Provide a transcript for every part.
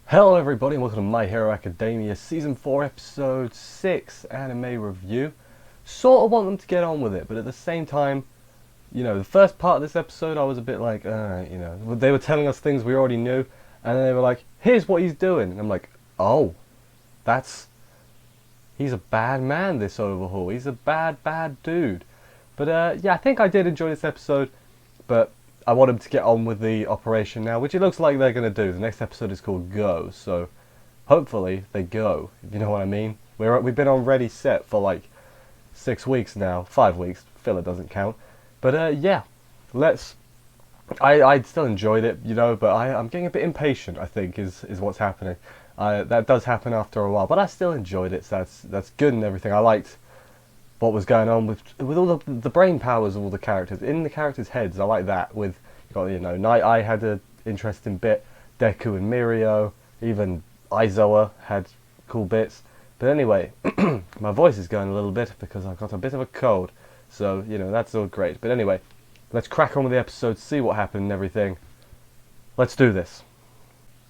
Hello everybody and welcome to My Hero Academia Season 4 Episode 6 anime review. Sort of want them to get on with it, but at the same time, the first part of this episode I was a bit like, they were telling us things we already knew, and then they were like, here's what he's doing. And I'm like, oh, he's a bad man, this Overhaul. He's a bad, bad dude. But yeah, I think I did enjoy this episode, but I want them to get on with the operation now, which it looks like they're going to do. The next episode is called Go, so hopefully they go, if you know what I mean. We've been on ready set for like 6 weeks now, 5 weeks, filler doesn't count. But yeah, I still enjoyed it, but I'm getting a bit impatient, I think, is what's happening. That does happen after a while, but I still enjoyed it, so that's good and everything. I liked what was going on with all the brain powers of all the characters in the characters' heads. I like that. With Night Eye had an interesting bit, Deku and Mirio, even Aizawa had cool bits. But anyway, my voice is going a little bit because I've got a bit of a cold, so that's all great. But anyway, let's crack on with the episode, see what happened and everything. Let's do this.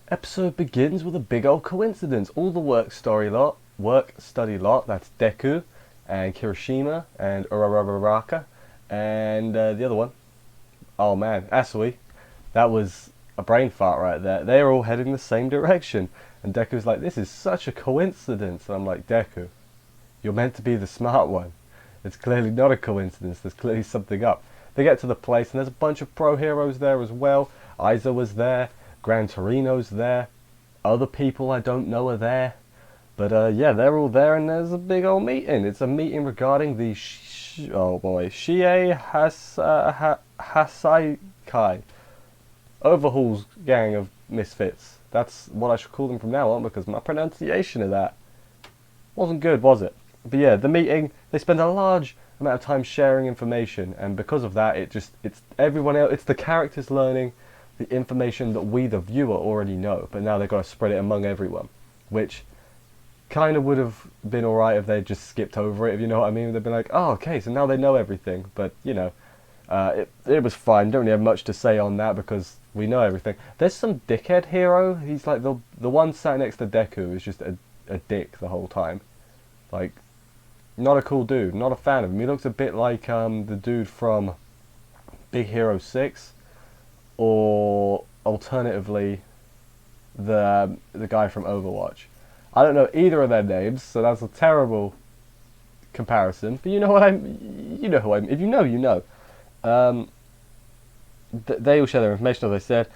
Episode begins with a big old coincidence. All the work study lot. That's Deku and Kirishima and Uraraka and the other one. Oh man, Asui. That was a brain fart right there. They are all heading the same direction. And Deku's like, this is such a coincidence. And I'm like, Deku, you're meant to be the smart one. It's clearly not a coincidence. There's clearly something up. They get to the place and there's a bunch of pro heroes there as well. Aiza was there. Gran Torino's there. Other people I don't know are there. But yeah, they're all there, and there's a big old meeting. It's a meeting regarding the Shie Hasaikai, Overhaul's gang of misfits. That's what I should call them from now on, because my pronunciation of that wasn't good, was it? But yeah, the meeting, they spend a large amount of time sharing information, and because of that, it's everyone else, it's the characters learning the information that we, the viewer, already know, but now they've got to spread it among everyone, which kind of would have been alright if they'd just skipped over it, if you know what I mean. They'd been like, oh, okay, so now they know everything. But, it was fine. Don't really have much to say on that because we know everything. There's some dickhead hero. He's like the one sat next to Deku is just a dick the whole time. Like, not a cool dude. Not a fan of him. He looks a bit like the dude from Big Hero 6, or alternatively the guy from Overwatch. I don't know either of their names, so that's a terrible comparison. But you know who I'm. If you know, you know. They all share their information, as I said.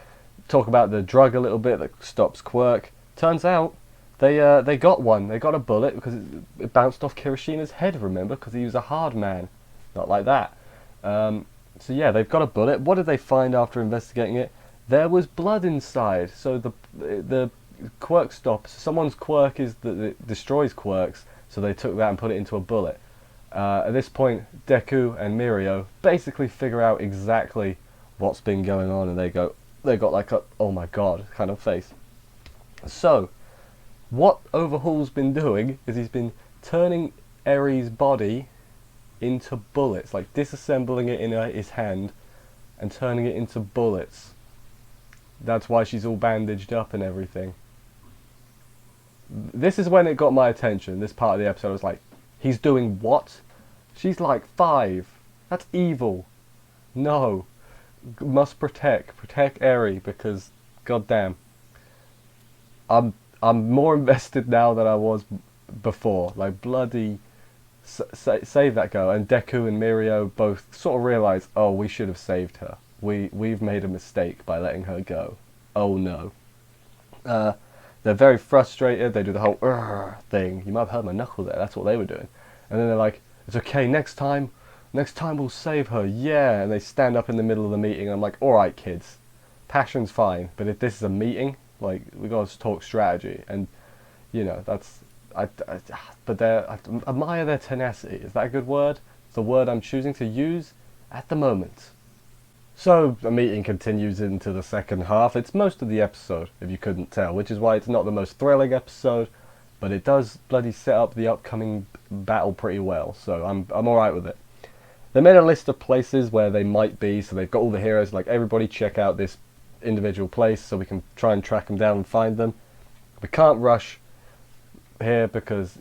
Talk about the drug a little bit that stops quirk. Turns out they got one. They got a bullet because it bounced off Kirishima's head. Remember, because he was a hard man, not like that. So yeah, they've got a bullet. What did they find after investigating it? There was blood inside. So the quirk stops. Someone's quirk is that it destroys quirks, so they took that and put it into a bullet. At this point, Deku and Mirio basically figure out exactly what's been going on, and they got like a oh my god kind of face. So, what Overhaul's been doing is he's been turning Eri's body into bullets, like disassembling it in his hand and turning it into bullets. That's why she's all bandaged up and everything. This is when it got my attention. This part of the episode, I was like, he's doing what? She's like 5. That's evil. No. Must protect Eri, because goddamn, I'm more invested now than I was before. Like, bloody save that girl. And Deku and Mirio both sort of realize, oh, we should have saved her. We've made a mistake by letting her go. Oh no. They're very frustrated. They do the whole thing. You might have heard my knuckle there. That's what they were doing. And then they're like, it's okay, next time we'll save her, yeah. And they stand up in the middle of the meeting. And I'm like, alright kids, passion's fine, but if this is a meeting, like, we gotta talk strategy. And, that's, but I admire their tenacity. Is that a good word? It's the word I'm choosing to use at the moment. So the meeting continues into the second half. It's most of the episode, if you couldn't tell, which is why it's not the most thrilling episode, but it does bloody set up the upcoming battle pretty well, so I'm alright with it. They made a list of places where they might be, so they've got all the heroes, like, everybody check out this individual place so we can try and track them down and find them. We can't rush here because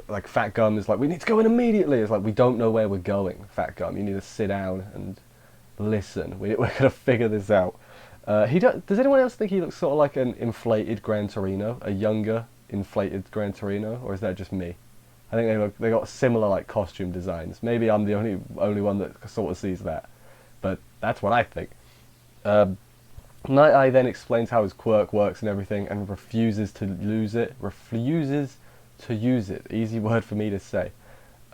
like Fat Gum is like, we need to go in immediately. It's like, we don't know where we're going, Fat Gum. You need to sit down and listen. We're gonna figure this out. Does anyone else think he looks sort of like an inflated Gran Torino, a younger inflated Gran Torino, or is that just me? I think they got similar like costume designs. Maybe I'm the only one that sort of sees that, but that's what I think. Night Eye then explains how his quirk works and everything, and refuses to lose it. Refuses to use it. Easy word for me to say.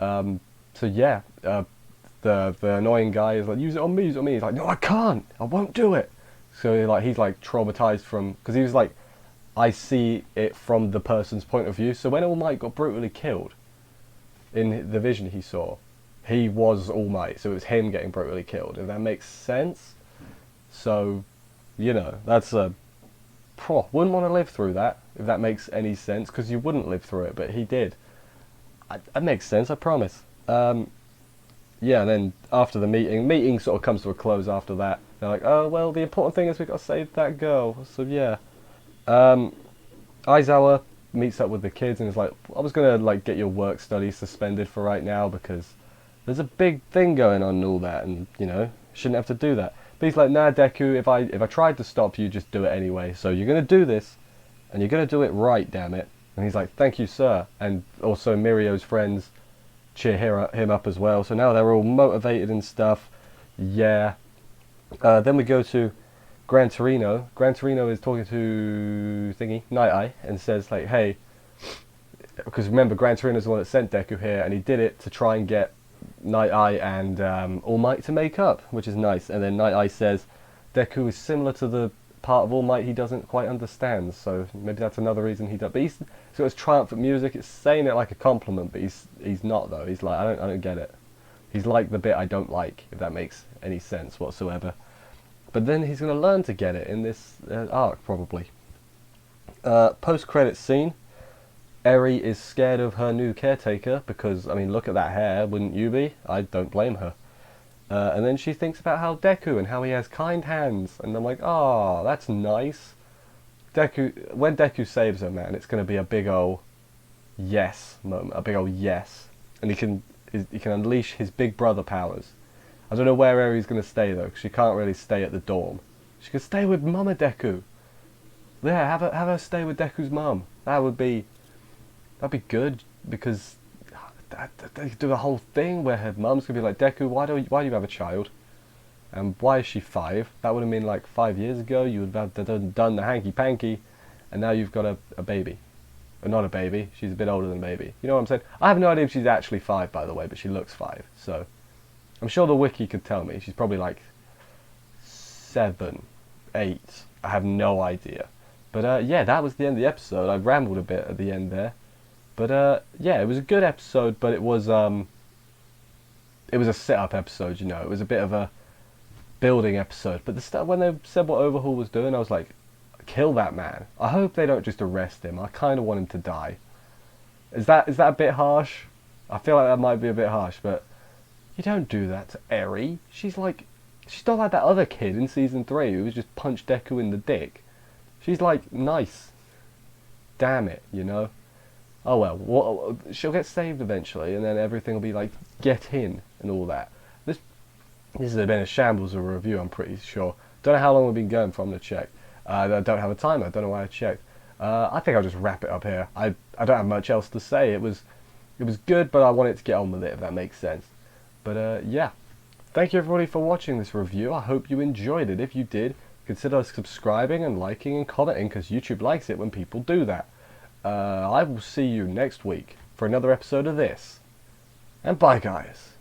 So yeah, the annoying guy is like, use it on me, use it on me. He's like, no, I can't. I won't do it. So he's like traumatized from, because he was like, I see it from the person's point of view. So when All Might got brutally killed in the vision he saw, he was All Might. So it was him getting brutally killed. If that makes sense. So, you know, that's wouldn't want to live through that, if that makes any sense, because you wouldn't live through it, but he did. That makes sense, I promise. Yeah, and then after the meeting sort of comes to a close after that. They're like, oh, well, the important thing is we got to save that girl. So, yeah. Aizawa meets up with the kids and is like, I was going to, like, get your work study suspended for right now because there's a big thing going on and all that, and, you know, shouldn't have to do that. But he's like, nah, Deku, if I tried to stop you, just do it anyway. So you're going to do this, and you're going to do it right, damn it. And he's like, thank you, sir. And also Mirio's friends cheer him up as well. So now they're all motivated and stuff. Yeah. Then we go to Gran Torino. Gran Torino is talking to Night Eye, and says like, hey, because remember, Gran Torino's the one that sent Deku here, and he did it to try and get Night Eye and All Might to make up, which is nice. And then Night Eye says Deku is similar to the part of All Might he doesn't quite understand, so maybe that's another reason he does. But he's got his triumphant music. It's saying it like a compliment, but he's not though. He's like, I don't get it. He's like the bit I don't like, if that makes any sense whatsoever. But then he's going to learn to get it in this arc, probably. Post-credits scene. Eri is scared of her new caretaker because, I mean, look at that hair, wouldn't you be? I don't blame her. And then she thinks about how Deku and how he has kind hands. And I'm like, oh, that's nice. When Deku saves her, man, it's going to be a big ol' yes moment. A big ol' yes. And he can unleash his big brother powers. I don't know where Eri's going to stay, though, because she can't really stay at the dorm. She could stay with Mama Deku. Yeah, have her stay with Deku's mum. That'd be good, because they could do a whole thing where her mum's gonna be like, Deku, why do you have a child? And why is she 5? That would have been like 5 years ago. You would have done the hanky panky, and now you've got a baby. Or not a baby. She's a bit older than a baby. You know what I'm saying? I have no idea if she's actually 5, by the way, but she looks 5. So I'm sure the wiki could tell me. She's probably like 7, 8. I have no idea. But yeah, that was the end of the episode. I rambled a bit at the end there. But yeah, it was a good episode, but it was a set-up episode, you know. It was a bit of a building episode. But when they said what Overhaul was doing, I was like, kill that man. I hope they don't just arrest him. I kind of want him to die. Is that a bit harsh? I feel like that might be a bit harsh, but you don't do that to Eri. She's not like that other kid in Season 3 who was just punched Deku in the dick. She's like, nice. Damn it, you know? Oh well, she'll get saved eventually, and then everything will be like, get in, and all that. This has been a shambles of a review, I'm pretty sure. Don't know how long we've been going for, I'm going to check. I don't have a timer, I don't know why I checked. I think I'll just wrap it up here. I don't have much else to say. It was good, but I wanted to get on with it, if that makes sense. But yeah, thank you everybody for watching this review. I hope you enjoyed it. If you did, consider subscribing and liking and commenting, because YouTube likes it when people do that. I will see you next week for another episode of this. And bye, guys.